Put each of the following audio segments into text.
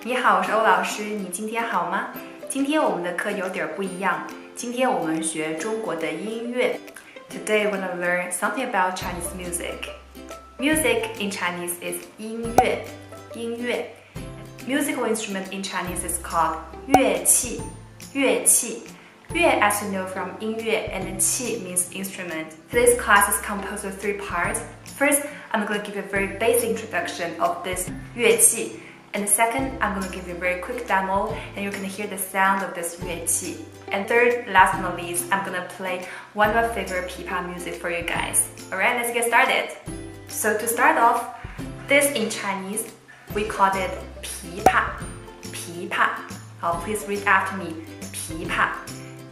你好，我是欧老师，你今天好吗？今天我们的课有点不一样，今天我们学中国的音乐。Today we're gonna learn something about Chinese music. Music in Chinese is 音乐，音乐。Musical instrument in Chinese is called 乐器，乐器。乐 as you know from 音乐 and then 器 means instrument. Today's class is composed of 3 parts. First, I'm going to give you a very basic introduction of this 乐器. And second, I'm going to give you a very quick demo and you're going to hear the sound of this 乐器. And third, last but not least, I'm going to play one of my favorite Pipa music for you guys. Alright, let's get started. So to start off, this in Chinese, we call it Pipa. Pipa. Please read after me. Pipa.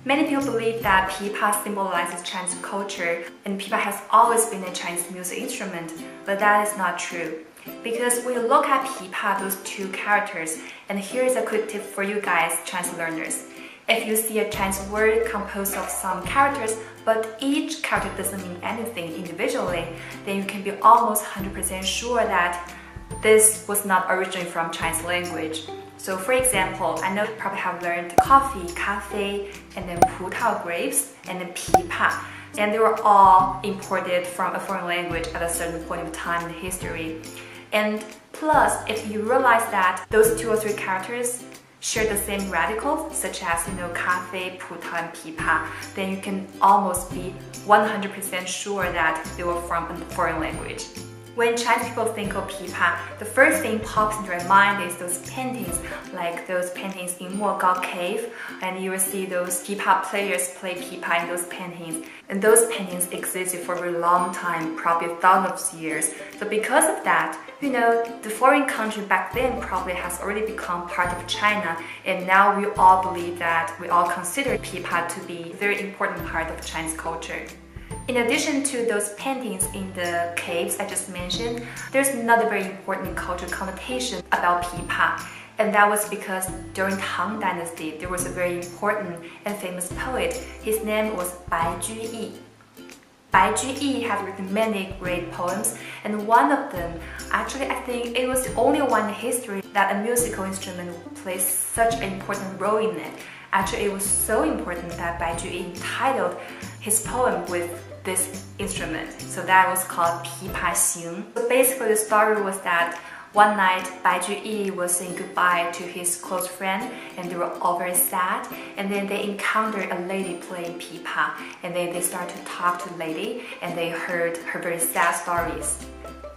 Many people believe that pipa symbolizes Chinese culture and pipa has always been a Chinese music instrument, but that is not true. Because when you look at pipa, those 2 characters, and here is a quick tip for you guys, Chinese learners. If you see a Chinese word composed of some characters, but each character doesn't mean anything individually, then you can be almost 100% sure that this was not originally from Chinese language. So for example, I know you probably have learned coffee, 咖啡, and then 葡萄 grapes, and then pipa. And they were all imported from a foreign language at a certain point of time in history. And plus, if you realize that those 2 or 3 characters share the same radicals, such as, 咖啡, 葡萄, and pipa, then you can almost be 100% sure that they were from a foreign language. When Chinese people think of pipa, the first thing pops into their mind is those paintings, like those paintings in Mogao Cave, and you will see those pipa players play pipa in those paintings. And those paintings existed for a very long time, probably thousands of years. So because of that, the foreign country back then probably has already become part of China, and now we all believe that we all consider pipa to be a very important part of Chinese culture. In addition to those paintings in the caves I just mentioned, there's another very important cultural connotation about pipa, and that was because during Tang Dynasty there was a very important and famous poet. His name was Bai Juyi. Bai Juyi has written many great poems, and one of them, actually I think it was the only one in history that a musical instrument plays such an important role in it. Actually, it was so important that Bai Juyi entitled his poem with this instrument. So that was called Pipa Xing. So basically the story was that one night Bai Juyi was saying goodbye to his close friend and they were all very sad, and then they encountered a lady playing pipa, and then they started to talk to the lady and they heard her very sad stories.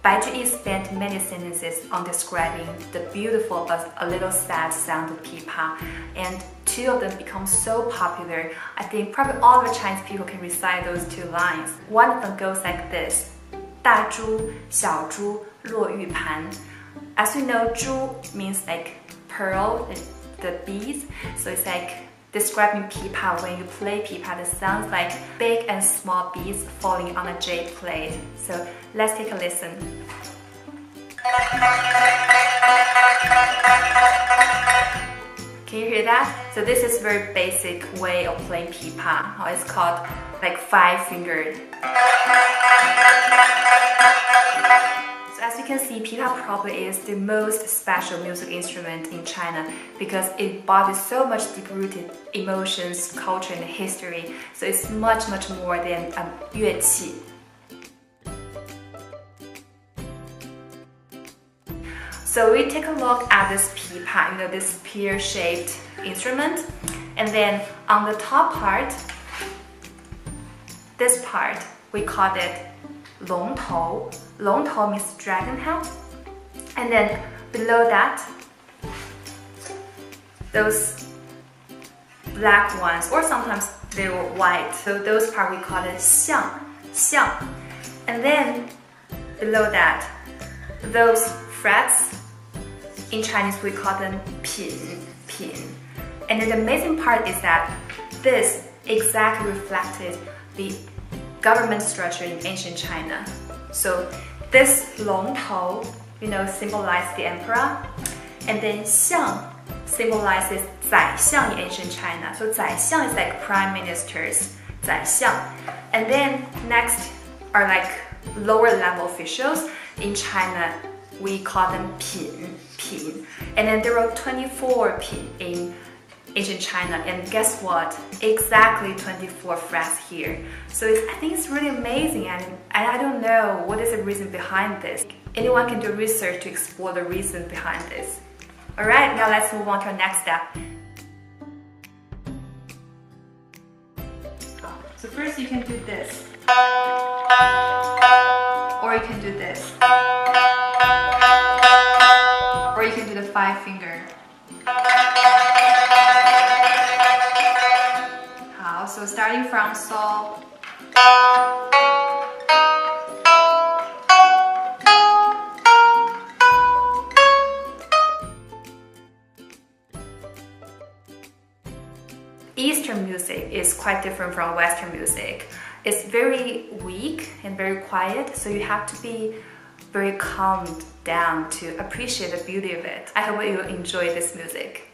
Bai Juyi spent many sentences on describing the beautiful but a little sad sound of pipa, and 2 of them become so popular. I think probably all the Chinese people can recite those 2 lines. One of them goes like this: 大珠小珠落玉盘. As you know, 珠 means like pearl, the beads, so it's like describing pipa. When you play pipa, it sounds like big and small beads falling on a jade plate. So let's take a listen. Can you hear that? So this is a very basic way of playing pipa. It's called like 5-fingered. So as you can see, pipa probably is the most special music instrument in China because it embodies so much deep-rooted emotions, culture, and history. So it's much more than a 乐器. So we take a look at this pipa, this pear-shaped instrument, and then on the top part, this part, we call it 龙头. 龙头 means dragon head, and then below that, those black ones, or sometimes they were white, so those part we call it 象, 象. And then below that, those frets, in Chinese we call them 品, 品. And then the amazing part is that this exactly reflected the government structure in ancient China. So this 龙头, symbolizes the emperor, and then 象 symbolizes 宰相 in ancient China. So 宰相 is like prime ministers, 宰相. And then next are like lower level officials. In China, we call them 品, and then there are 24 pin in ancient China, and guess what? Exactly 24 frets here. So I think it's really amazing, and I don't know what is the reason behind this. Anyone can do research to explore the reason behind this. Alright, now let's move on to our next step. So first you can do this, or you can do this, or you can do the 5 finger. So starting from Sol, Eastern music is quite different from Western music. It's very weak and very quiet, so you have to be very calmed down to appreciate the beauty of it. I hope you enjoy this music.